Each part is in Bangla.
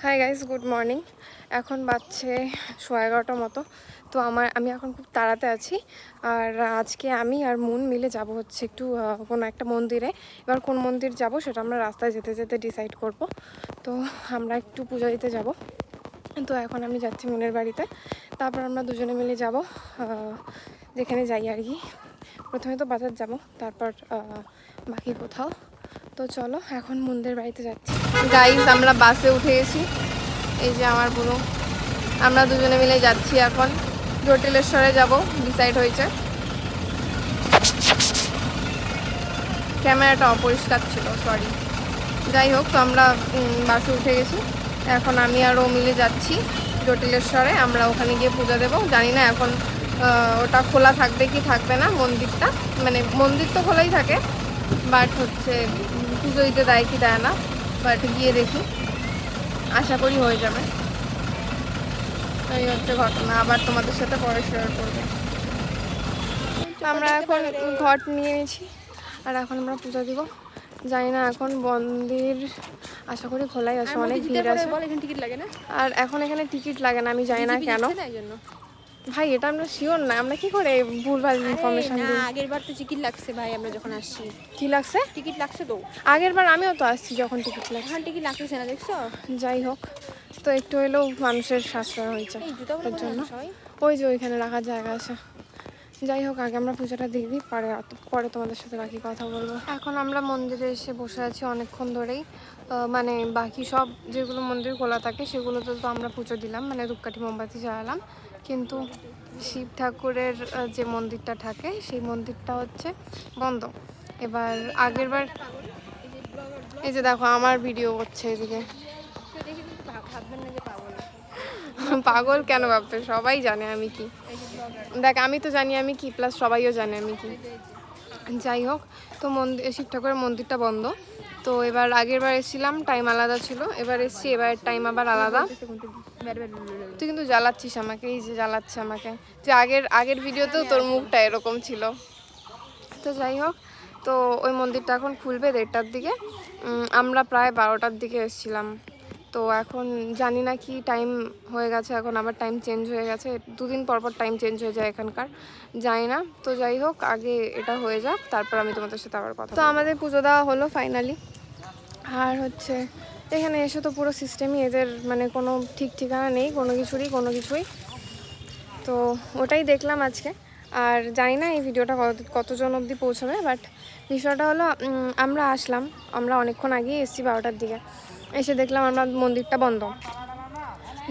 Hi guys, good morning. এখন বাজছে 11:30 মতো। তো আমি এখন খুব তাড়াতে আছি। আর আজকে আমি আর মুন মিলে যাব হচ্ছে একটু কোনো একটা মন্দিরে। এবার কোন মন্দির যাব সেটা আমরা রাস্তায় যেতে যেতে ডিসাইড করব। তো আমরা একটু পুজো দিতে যাব। তো এখন আমি যাচ্ছি মুনের বাড়িতে, তারপর আমরা দুজনে মিলে যাব যেখানে যাই আর কি। প্রথমে তো বাজার যাব, তারপর বাকি কোথাও। তো চলো এখন মুনদের বাড়িতে যাচ্ছি। গাইস, আমরা বাসে উঠে গেছি। এই যে আমার বুড়ো, আমরা দুজনে মিলে যাচ্ছি এখন জটিলেশ্বরে যাব, ডিসাইড হয়েছে। ক্যামেরাটা অপরিষ্কার ছিল, সরি। যাই হোক, তো আমরা বাসে উঠে গেছি। এখন আমি আর ও মিলে যাচ্ছি জটিলেশ্বরে। আমরা ওখানে গিয়ে পুজো দেবো। জানি না এখন ওটা খোলা থাকবে কি থাকবে না মন্দিরটা। মানে মন্দির তো খোলাই থাকে, বাট হচ্ছে পুজো দিতে দেয় কি দেয় না, বাট গিয়ে দেখি, আশা করি হয়ে যাবে। এই হচ্ছে ঘটনা। আবার তোমাদের সাথে পরে শেয়ার করবো। আমরা এখন ঘট নিয়ে নিয়েছি আর এখন আমরা পূজা দিব। জানি না এখন মন্দির আশা করি খোলাই আছে, অনেক ভিড় আছে। আর এখন এখানে টিকিট লাগে না, আমি জানি না কেন। ভাই এটা আমরা শিওর না, আমরা কি করে ভুলভাল ইনফরমেশন দিই। আগের বার তো টিকিট লাগছে ভাই, আমরা যখন আসছি। কি লাগছে? টিকিট লাগছে তো আগের বার আমিও তো আসছি যখন টিকিট লাগছে। এখন টিকিট লাগতেছে না, দেখছো? যাই হোক, তো একটু হলেও মানুষের সাশ্রয় হয়েছে এর জন্য। ওই যে ওইখানে রাখার জায়গা আছে। যাই হোক, আগে আমরা পুজোটা দিয়ে দিই, পরে তোমাদের সাথে বাকি কথা বলবো। এখন আমরা মন্দিরে এসে বসে আছি অনেকক্ষণ ধরেই। মানে বাকি সব যেগুলো মন্দির খোলা থাকে সেগুলোতে তো আমরা পুজো দিলাম, মানে ধূপকাঠি মোমবাতি জ্বালালাম। কিন্তু শিব ঠাকুরের যে মন্দিরটা থাকে সেই মন্দিরটা হচ্ছে বন্ধ। এবার আগের বার এই যে দেখো আমার ভিডিও হচ্ছে এদিকে। পাগল কেন ভাববে, সবাই জানে আমি কি। দেখ, আমি তো জানি আমি কি, প্লাস সবাইও জানে আমি কি। যাই হোক, তো শিব ঠাকুরের মন্দিরটা বন্ধ। তো এবার আগের বার এসেছিলাম, টাইম আলাদা ছিল। এবার এসছি, এবার টাইম আবার আলাদা। তুই কিন্তু জ্বালাচ্ছিস আমাকে, এই যে জ্বালাচ্ছে আমাকে, যে আগের ভিডিওতেও তোর মুখটা এরকম ছিল। তো যাই হোক, তো ওই মন্দিরটা এখন খুলবে 1:30টার দিকে। আমরা প্রায় 12টার দিকে এসেছিলাম। তো এখন জানি না কি টাইম হয়ে গেছে, এখন আবার টাইম চেঞ্জ হয়ে গেছে। 2 দিন পর পর টাইম চেঞ্জ হয়ে যায় এখানকার, জানি না। তো যাই হোক, আগে এটা হয়ে যাক, তারপর আমি তোমাদের সাথে আবার কথা। তো আমাদের পুজো দেওয়া হলো ফাইনালি। আর হচ্ছে এখানে এসে তো পুরো সিস্টেমই এদের, মানে কোনো ঠিক ঠিকানা নেই কোনো কিছুই। তো ওটাই দেখলাম আজকে। আর জানি না এই ভিডিওটা কতজন অবধি পৌঁছাবে, বাট বিষয়টা হলো আমরা আসলাম, আমরা অনেকক্ষণ আগেই এসেছি 12টার দিকে। এসে দেখলাম আমরা মন্দিরটা বন্ধ।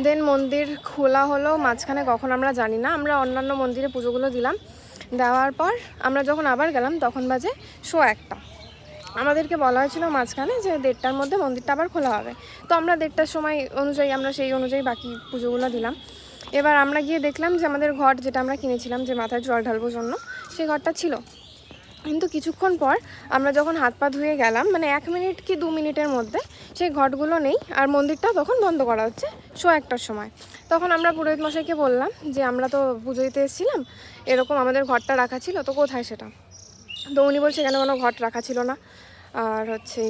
দেন মন্দির খোলা হলো মাঝখানে কখন আমরা জানি না। আমরা অন্যান্য মন্দিরে পুজোগুলো দিলাম, দেওয়ার পর আমরা যখন আবার গেলাম তখন বাজে 1:15। আমাদেরকে বলা হয়েছিল মাঝখানে যে 1:30টার মধ্যে মন্দিরটা আবার খোলা হবে। তো আমরা 1:30টার সময় অনুযায়ী আমরা সেই অনুযায়ী বাকি পুজোগুলো দিলাম। এবার আমরা গিয়ে দেখলাম যে আমাদের ঘট যেটা আমরা কিনেছিলাম যে মাথায় জল ঢালবোর জন্য, সেই ঘরটা ছিল। কিন্তু কিছুক্ষণ পর আমরা যখন হাত পা ধুয়ে গেলাম, মানে 1 মিনিট কি 2 মিনিটের মধ্যে সেই ঘটগুলো নেই, আর মন্দিরটা তখন বন্ধ করা হচ্ছে 1:15টার সময়। তখন আমরা পুরোহিত মশাইকে বললাম যে আমরা তো পুজো দিতে এসেছিলাম, এরকম আমাদের ঘরটা রাখা ছিল, তো কোথায় সেটা? তো উনি বলছে কেন কোনো ঘট রাখা ছিল না, আর হচ্ছে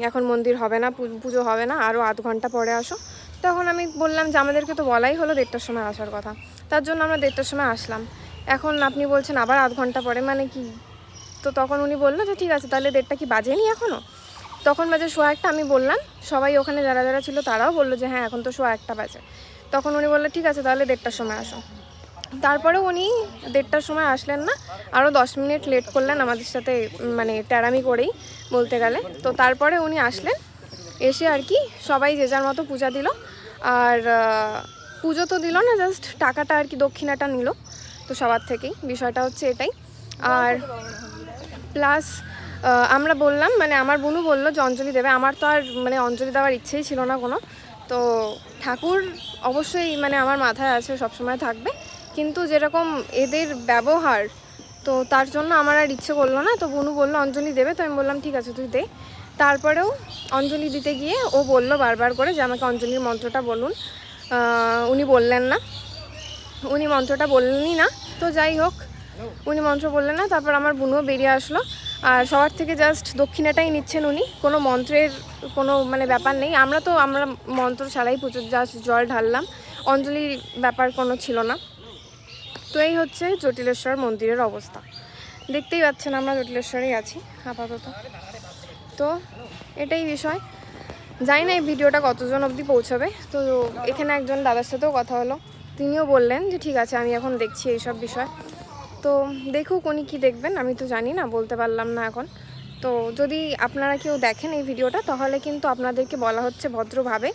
এখন মন্দির হবে না, পুজো হবে না, আরও আধ ঘন্টা পরে আসো। তখন আমি বললাম যে আমাদেরকে তো বলাই হলো 1:30টার সময় আসার কথা, তার জন্য আমরা 1:30টার সময় আসলাম। এখন আপনি বলছেন আবার আধ ঘন্টা পরে, মানে কি? তো তখন উনি বললো যে ঠিক আছে, তাহলে 1:30টা কি বাজেনি এখনও? তখন বাজে 1:15। আমি বললাম, সবাই ওখানে যারা যারা ছিল তারাও বললো যে হ্যাঁ এখন তো 1:15 বাজে। তখন উনি বললো ঠিক আছে তাহলে 1:30টার সময় আসো। তারপরে উনি 1:30টার সময় আসলেন না, আরও 10 মিনিট লেট করলেন আমাদের সাথে, মানে ট্যারামি করেই বলতে গেলে। তো তারপরে উনি আসলেন, এসে আর কি সবাই যে যার মতো পূজা দিল। আর পুজো তো দিল না, জাস্ট টাকাটা আর কি দক্ষিণাটা নিল। তো সবার থেকেই বিষয়টা হচ্ছে এটাই। আর প্লাস আমরা বললাম, মানে আমার বোনও বললো যে অঞ্জলি দেবে। আমার তো আর মানে অঞ্জলি দেওয়ার ইচ্ছেই ছিল না কোনো। তো ঠাকুর অবশ্যই মানে আমার মাথায় আছে, সবসময় থাকবে, কিন্তু যেরকম এদের ব্যবহার, তো তার জন্য আমার আর ইচ্ছে করলো না। তো বোনু বললো অঞ্জলি দেবে, তো আমি বললাম ঠিক আছে তুই দে। তারপরেও অঞ্জলি দিতে গিয়ে ও বলল বারবার করে যে আমাকে অঞ্জলির মন্ত্রটা বলুন। উনি বললেন না, উনি মন্ত্রটা বললেনই না। তো যাই হোক, উনি মন্ত্র বললেন না। তারপর আমার বোনও বেরিয়ে আসলো, আর সবার থেকে জাস্ট দক্ষিণাটাই নিচ্ছেন উনি, কোনো মন্ত্রের কোনো মানে ব্যাপার নেই। আমরা মন্ত্র ছাড়াই পুজো জাস্ট জল ঢাললাম, অঞ্জলির ব্যাপার কোনো ছিল না। তো এই হচ্ছে জটিলেশ্বর মন্দিরের অবস্থা, দেখতেই পাচ্ছেন আমরা জটিলেশ্বরেই আছি আপাতত। তো এটাই বিষয়, জানি না এই ভিডিওটা কতজন অবধি পৌঁছাবে। তো এখানে একজন দাদার সাথেও কথা হলো, তিনিও বললেন যে ঠিক আছে আমি এখন দেখছি এইসব বিষয়। তো দেখুক উনি কী দেখবেন, আমি তো জানি না, বলতে পারলাম না এখন। তো যদি আপনারা কেউ দেখেন এই ভিডিওটা, তাহলে কিন্তু আপনাদেরকে বলা হচ্ছে ভদ্রভাবে,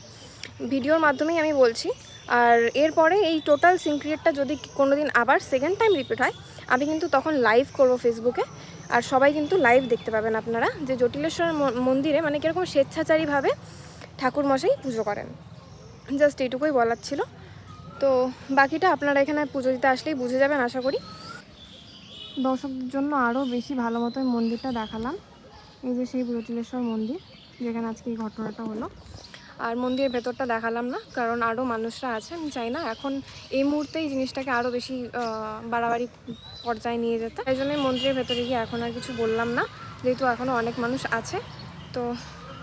ভিডিওর মাধ্যমেই আমি বলছি। আর এরপরে এই টোটাল সিক্রেটটা যদি কোনো দিন আবার সেকেন্ড টাইম রিপিট হয়, আমি কিন্তু তখন লাইভ করব ফেসবুকে, আর সবাই কিন্তু লাইভ দেখতে পাবেন আপনারা যে জটিলেশ্বর মন্দিরে মানে কীরকম স্বেচ্ছাচারীভাবে ঠাকুরমশাই পুজো করেন। জাস্ট এইটুকুই বলার ছিল। তো বাকিটা আপনারা এখানে পুজো দিতে আসলেই বুঝে যাবেন আশা করি। দর্শকদের জন্য আরও বেশি ভালো মতো মন্দিরটা দেখালাম। এই যে সেই জটিলেশ্বর মন্দির যেখানে আজকে এই ঘটনাটা হলো। আর মন্দিরের ভেতরটা দেখালাম না, কারণ আরও মানুষরা আছে, আমি চাই না এখন এই মুহূর্তে এই জিনিসটাকে আরও বেশি বাড়াবাড়ি পর্যায়ে নিয়ে যেতে। এই জন্যই মন্দিরের ভেতরে গিয়ে এখন আর কিছু বললাম না, যেহেতু এখনও অনেক মানুষ আছে। তো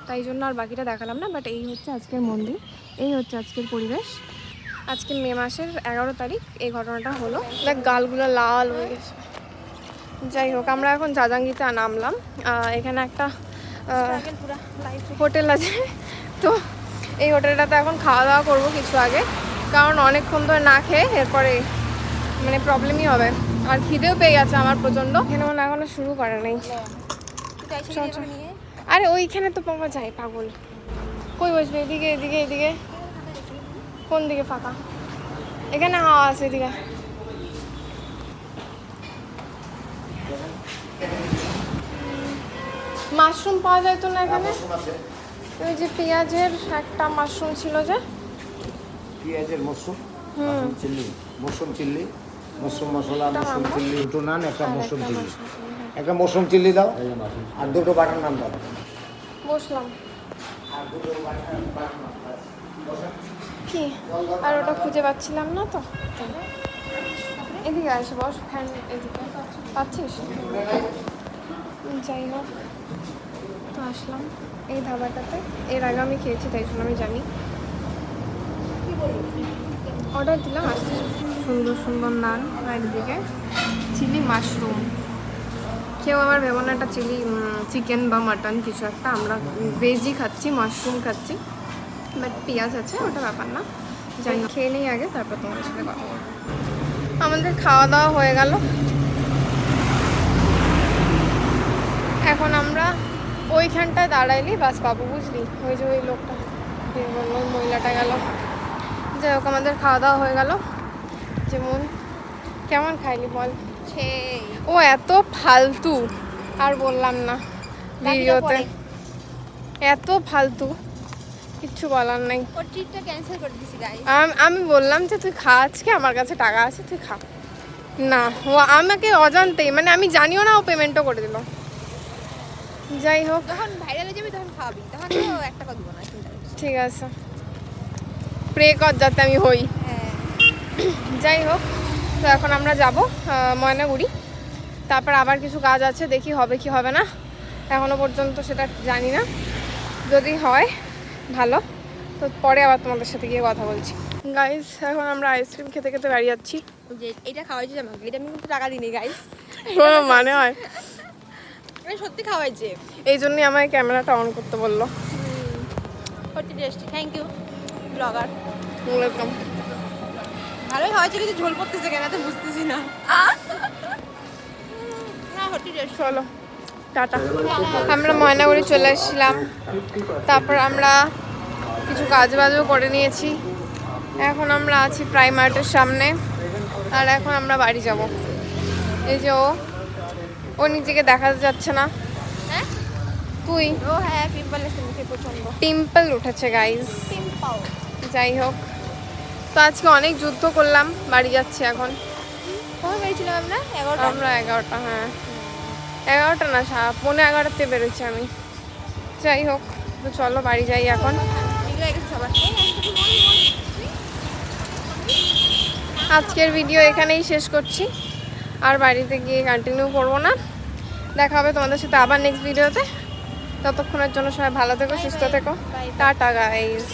তাই জন্য আর বাকিটা দেখালাম না। বাট এই হচ্ছে আজকের মন্দির, এই হচ্ছে আজকের পরিবেশ। আজকে মে মাসের 11 তারিখ এই ঘটনাটা হলো। দেখ গালগুলো লাল হয়ে গেছে। যাই হোক, আমরা এখন জাজাঙ্গিতে নামলাম। এখানে একটা হোটেল আছে, তো এই হোটেলটাতে এখন খাওয়া দাওয়া করবো কিছু আগে, কারণ অনেকক্ষণ ধরে না খেয়ে এরপরে মানে প্রবলেমই হবে। আর খিদেও পেয়ে গেছে আমার প্রচণ্ড। এখানে মনে এখনো শুরু করে নাই। আরে ওইখানে তো পাওয়া যায়, পাগল কই বসবে? এদিকে এদিকে এদিকে, কোন দিকে ফাঁকা? এখানে হাওয়া আছে, এদিকে। মাশরুম পাওয়া যায় তো না এখানে? ওই যে পেঁয়াজের একটা মাশরুম ছিল, যে পেঁয়াজের মাশরুম, চিল্লি, মাশরুম চিল্লি, মাশরুম মশলা, মাশরুম চিল্লি, দুটো নান, একটা মাশরুম চিল্লি, একটা মাশরুম চিল্লি দাও, আর দুটো বাটার নান দাও। বসলাম আর দুটো বাটার নান কি, আর ওটা খুঁজে পাচ্ছিলাম না তো। এদিকে আসে, বস, ফ্যান এদিকে পাচ্ছিস? যাই হোক, তো আসলাম এই ধাবাটাতে। এর আগে আমি খেয়েছি, তাই জন্য আমি জানি। অর্ডার দিলাম, আসছে সুন্দর সুন্দর নান, আর এদিকে চিলি মাশরুম। কেউ আবার ভেবো না এটা চিলি চিকেন বা মাটন কিছু একটা, আমরা ভেজই খাচ্ছি, মাশরুম খাচ্ছি, বাট পেঁয়াজ আছে, ওটা ব্যাপার না। যাই হোক, খেয়ে নেই আগে, তারপর তোমার সাথে কথা বলবো। আমাদের খাওয়া দাওয়া হয়ে গেল, এখন আমরা ওইখানটায় দাঁড়াইলি বাস পাবো, বুঝলি? ওই যে ওই লোকটা বললো, ওই মহিলাটা গেল। যাই হোক, আমাদের খাওয়া দাওয়া হয়ে গেল। যেমন কেমন খাইলি বল? ও এত ফালতু, আর বললাম না ভিডিওতে, এত ফালতু, কিচ্ছু বলার নাই। আমি বললাম যে তুই খা, আজকে আমার কাছে টাকা আছে, তুই খা। না, ও আমাকে অজান্তেই, মানে আমি জানিও না, ও পেমেন্টও করে দিল। যাই হোক, যখন ভাইরাল হয়ে যাবি তখন খাওয়াবি, তখন তো 1 টাকা দিব না। ঠিক আছে, প্রে কর যাতে আমি হই। যাই হোক, তো এখন আমরা যাব ময়নাগুড়ি, তারপর আবার কিছু কাজ আছে, দেখি হবে কি হবে না, এখনো পর্যন্ত সেটা জানি না। যদি হয় ভালো, তো পরে আবার তোমাদের সাথে গিয়ে কথা বলছি। গাইস, এখন আমরা আইসক্রিম খেতে খেতে বাড়ি যাচ্ছি। যে এটা খাওয়াইছে আমাকে, এটা আমি কিন্তু টাকা দিইনি গাইস, কোনো মানে হয়? এটা সত্যি খাওয়াইছে, এই জন্যই আমায় ক্যামেরাটা অন করতে বললো। সত্যি tasty, thank you blogger. Welcome. ভালোই খাওয়াইছে, কিন্তু ঝোল পড়তেছে কেন তো বুঝতেছি না। না সত্যি টেস্টি। চলো টাটা। আমরা ময়নাগুড়ি চলে এসেছিলাম, তারপর আমরা কিছু কাজ বাজও করে নিয়েছি। এখন আমরা আছি প্রাইমার্টের সামনে, আর এখন আমরা বাড়ি যাব। এই যে ও নিজেকে দেখা যাচ্ছে না। হ্যাঁ তুই? ও হ্যাঁ, পিম্পল আছে মুখে প্রচন্ড, পিম্পল উঠেছে গাইস। পিম্পল। যাই হোক, তো আজকে অনেক যুদ্ধ করলাম, বাড়ি যাচ্ছি এখন। কখন বেরিয়েছিলাম আমরা? 11টা। আমরা 11টা, হ্যাঁ 11টা না, 11:15 বেরোচ্ছি আমি। যাই হোক, তো চলো বাড়ি যাই এখন। আজকের ভিডিও এখানেই শেষ করছি, আর বাড়িতে গিয়ে কন্টিনিউ করবো না। দেখা হবে তোমাদের সাথে আবার নেক্সট ভিডিওতে। ততক্ষণের জন্য সবাই ভালো থেকো, সুস্থ থেকো। Tata guys.